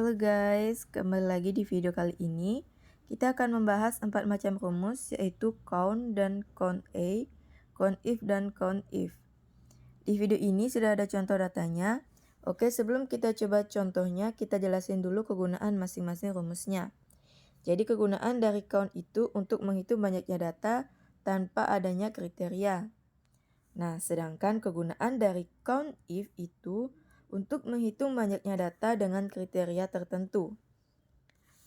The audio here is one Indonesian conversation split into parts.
Halo guys, kembali lagi di video kali ini. Kita akan membahas 4 macam rumus, yaitu count dan count A, count if dan count if. Di video ini sudah ada contoh datanya. Oke, sebelum kita coba contohnya, kita jelasin dulu kegunaan masing-masing rumusnya. Jadi kegunaan dari count itu untuk menghitung banyaknya data tanpa adanya kriteria. Nah, sedangkan kegunaan dari count if itu untuk menghitung banyaknya data dengan kriteria tertentu.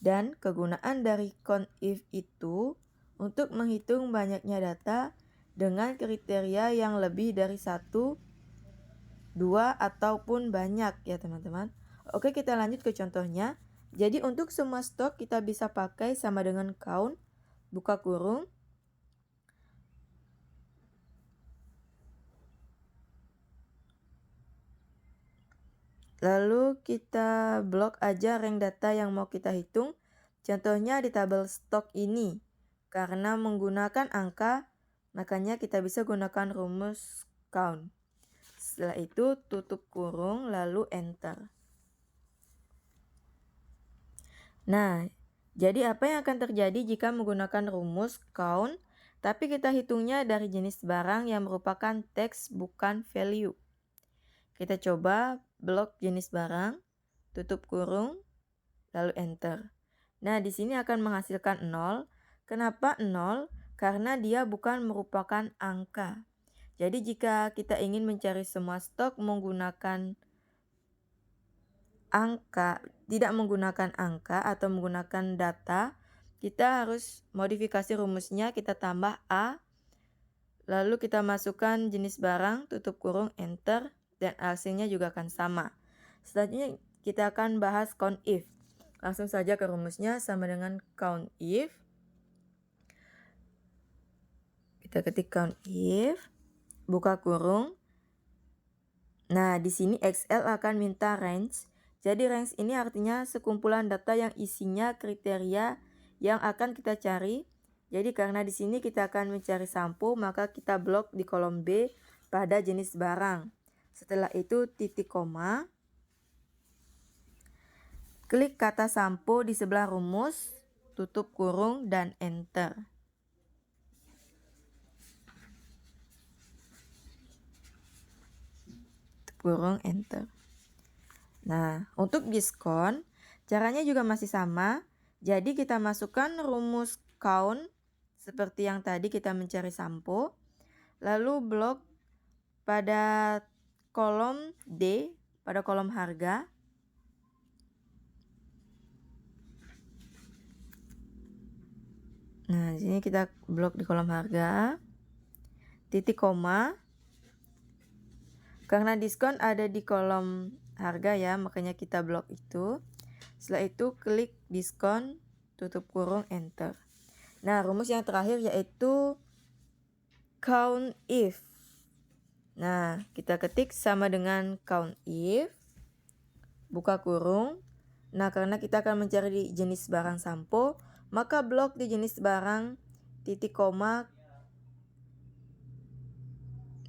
Dan kegunaan dari count if itu untuk menghitung banyaknya data dengan kriteria yang lebih dari 1, 2, ataupun banyak ya teman-teman. Oke, kita lanjut ke contohnya. Jadi untuk semua stok kita bisa pakai sama dengan count, buka kurung. Lalu kita blok aja rank data yang mau kita hitung. Contohnya di tabel stok ini. Karena menggunakan angka, makanya kita bisa gunakan rumus count. Setelah itu tutup kurung lalu enter. Nah, jadi apa yang akan terjadi jika menggunakan rumus count, tapi kita hitungnya dari jenis barang yang merupakan teks bukan value. Kita coba blok jenis barang, tutup kurung, lalu enter. Nah, di sini akan menghasilkan 0. Kenapa 0? Karena dia bukan merupakan angka. Jadi jika kita ingin mencari semua stok menggunakan angka, tidak menggunakan angka atau menggunakan data, kita harus modifikasi rumusnya, kita tambah A, lalu kita masukkan jenis barang, tutup kurung, enter, dan hasilnya juga akan sama. Selanjutnya kita akan bahas count if. Langsung saja ke rumusnya, sama dengan count if. Kita ketik count if, buka kurung. Nah, di sini Excel akan minta range. Jadi range ini artinya sekumpulan data yang isinya kriteria yang akan kita cari. Jadi karena di sini kita akan mencari sampo, maka kita blok di kolom B pada jenis barang. Setelah itu titik koma. Klik kata sampo di sebelah rumus, tutup kurung dan enter. Tutup kurung, enter. Nah, untuk diskon, caranya juga masih sama. Jadi kita masukkan rumus count seperti yang tadi kita mencari sampo. Lalu blok pada kolom D, pada kolom harga. Nah, di sini kita blok di kolom harga. Titik koma. Karena diskon ada di kolom harga ya, makanya kita blok itu. Setelah itu klik diskon, tutup kurung, enter. Nah, rumus yang terakhir yaitu count if. Nah, kita ketik sama dengan count if, buka kurung. Nah, karena kita akan mencari di jenis barang sampo, maka blok di jenis barang, titik koma.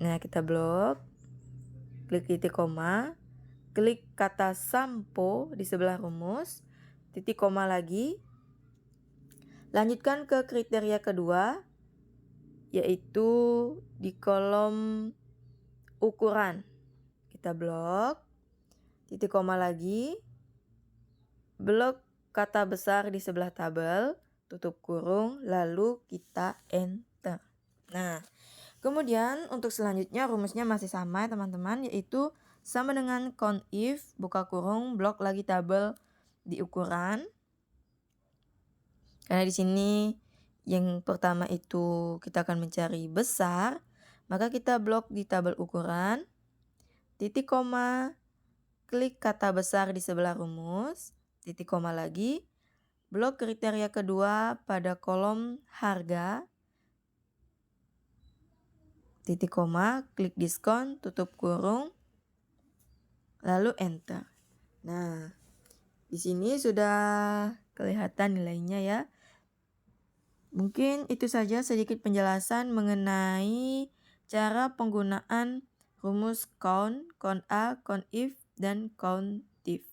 Nah, kita blok. Klik titik koma, klik kata sampo di sebelah rumus, titik koma lagi. Lanjutkan ke kriteria kedua, yaitu di kolom ukuran. Kita blok, titik koma lagi, blok kata besar di sebelah tabel, tutup kurung, lalu kita enter. Nah, kemudian untuk selanjutnya rumusnya masih sama ya teman-teman, yaitu sama dengan count if, buka kurung, blok lagi tabel di ukuran. Karena di sini yang pertama itu kita akan mencari besar, maka kita blok di tabel ukuran, titik koma, klik kata besar di sebelah rumus, titik koma lagi, blok kriteria kedua pada kolom harga, titik koma, klik diskon, tutup kurung, lalu enter. Nah, di sini sudah kelihatan nilainya ya. Mungkin itu saja sedikit penjelasan mengenai cara penggunaan rumus count, count A, count if, dan count if.